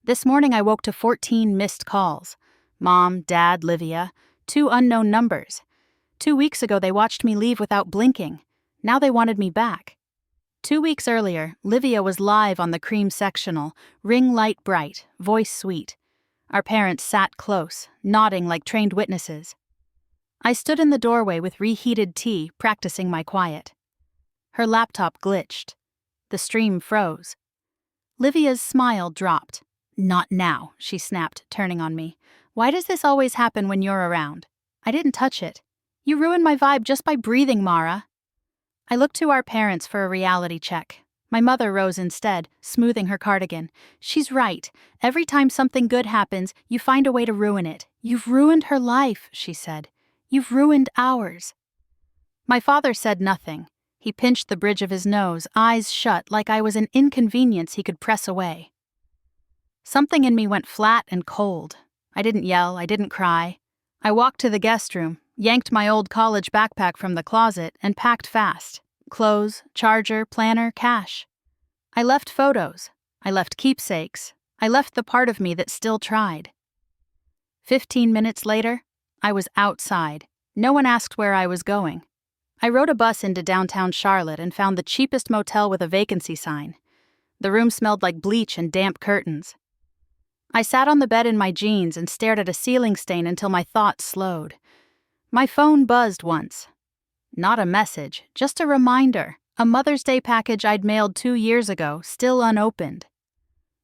This morning I woke to 14 missed calls. Mom, Dad, Livia, 2 unknown numbers. 2 weeks ago they watched me leave without blinking. Now they wanted me back. 2 weeks earlier, Livia was live on the cream sectional, ring light bright, voice sweet. Our parents sat close, nodding like trained witnesses. I stood in the doorway with reheated tea, practicing my quiet. Her laptop glitched. The stream froze. Livia's smile dropped. "Not now," she snapped, turning on me. "Why does this always happen when you're around? I didn't touch it. You ruined my vibe just by breathing, Mara." I looked to our parents for a reality check. My mother rose instead, smoothing her cardigan. "She's right. Every time something good happens, you find a way to ruin it. You've ruined her life," she said. "You've ruined ours." My father said nothing. He pinched the bridge of his nose, eyes shut like I was an inconvenience he could press away. Something in me went flat and cold. I didn't yell, I didn't cry. I walked to the guest room, yanked my old college backpack from the closet, and packed fast. Clothes, charger, planner, cash. I left photos. I left keepsakes. I left the part of me that still tried. 15 minutes later, I was outside. No one asked where I was going. I rode a bus into downtown Charlotte and found the cheapest motel with a vacancy sign. The room smelled like bleach and damp curtains. I sat on the bed in my jeans and stared at a ceiling stain until my thoughts slowed. My phone buzzed once. Not a message, just a reminder, a Mother's Day package I'd mailed 2 years ago, still unopened.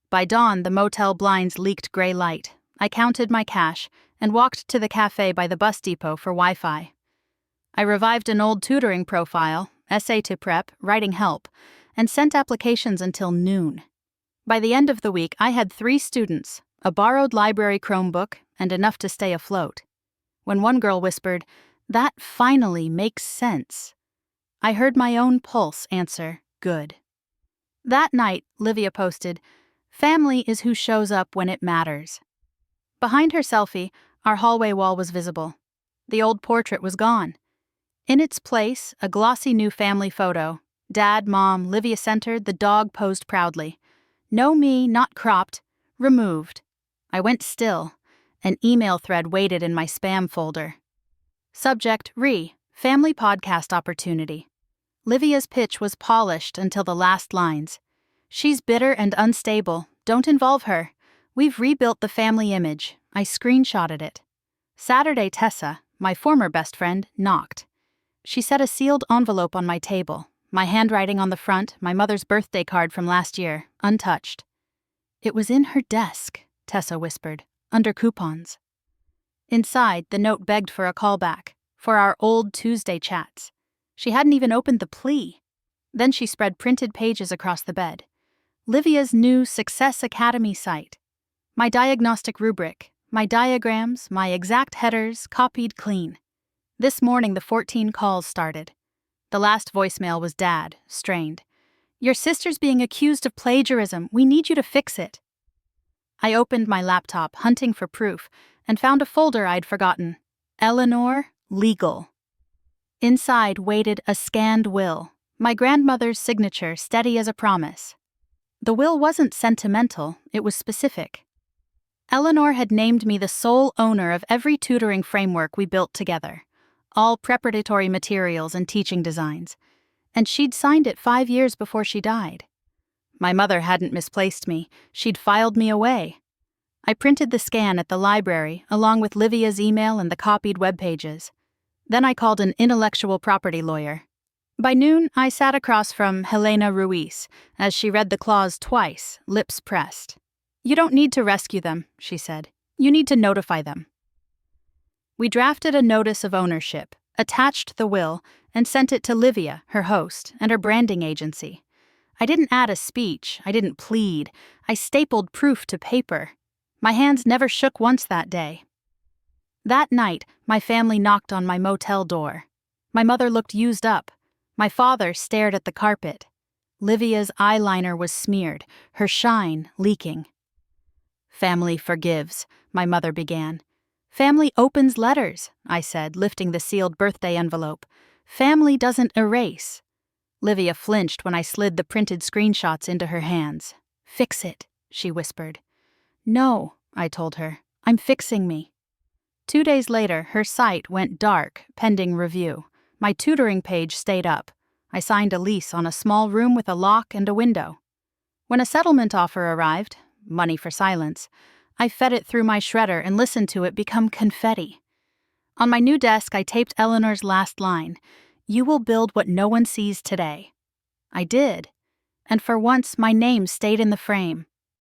By dawn, the motel blinds leaked gray light. I counted my cash and walked to the cafe by the bus depot for Wi-Fi. I revived an old tutoring profile, essay to prep, writing help, and sent applications until noon. By the end of the week, I had 3 students, a borrowed library Chromebook, and enough to stay afloat. When one girl whispered, "That finally makes sense," I heard my own pulse answer, "Good." That night, Livia posted, "Family is who shows up when it matters." Behind her selfie, our hallway wall was visible. The old portrait was gone. In its place, a glossy new family photo. Dad, Mom, Livia centered, the dog posed proudly. No me, not cropped. Removed. I went still. An email thread waited in my spam folder. Subject, Family Podcast Opportunity. Livia's pitch was polished until the last lines. "She's bitter and unstable. Don't involve her. We've rebuilt the family image." I screenshotted it. Saturday, Tessa, my former best friend, knocked. She set a sealed envelope on my table. My handwriting on the front, my mother's birthday card from last year, untouched. "It was in her desk," Tessa whispered, "under coupons." Inside, the note begged for a callback, for our old Tuesday chats. She hadn't even opened the plea. Then she spread printed pages across the bed. Livia's new Success Academy site. My diagnostic rubric, my diagrams, my exact headers, copied clean. This morning the 14 calls started. The last voicemail was Dad, strained. "Your sister's being accused of plagiarism. We need you to fix it." I opened my laptop, hunting for proof, and found a folder I'd forgotten. Eleanor, legal. Inside waited a scanned will, my grandmother's signature steady as a promise. The will wasn't sentimental, it was specific. Eleanor had named me the sole owner of every tutoring framework we built together. All preparatory materials and teaching designs, and she'd signed it 5 years before she died. My mother hadn't misplaced me, she'd filed me away. I printed the scan at the library, along with Livia's email and the copied web pages. Then I called an intellectual property lawyer. By noon, I sat across from Helena Ruiz, as she read the clause twice, lips pressed. "You don't need to rescue them," she said. "You need to notify them." We drafted a notice of ownership, attached the will, and sent it to Livia, her host, and her branding agency. I didn't add a speech, I didn't plead, I stapled proof to paper. My hands never shook once that day. That night, my family knocked on my motel door. My mother looked used up. My father stared at the carpet. Livia's eyeliner was smeared, her shine leaking. "Family forgives," my mother began. "Family opens letters," I said, lifting the sealed birthday envelope. "Family doesn't erase." Livia flinched when I slid the printed screenshots into her hands. "Fix it," she whispered. No, I told her. I'm fixing me. 2 days later, her site went dark, pending review. My tutoring page stayed up. I signed a lease on a small room with a lock and a window. When a settlement offer arrived, money for silence, I fed it through my shredder and listened to it become confetti. On my new desk, I taped Eleanor's last line, "You will build what no one sees today." I did. And for once, my name stayed in the frame.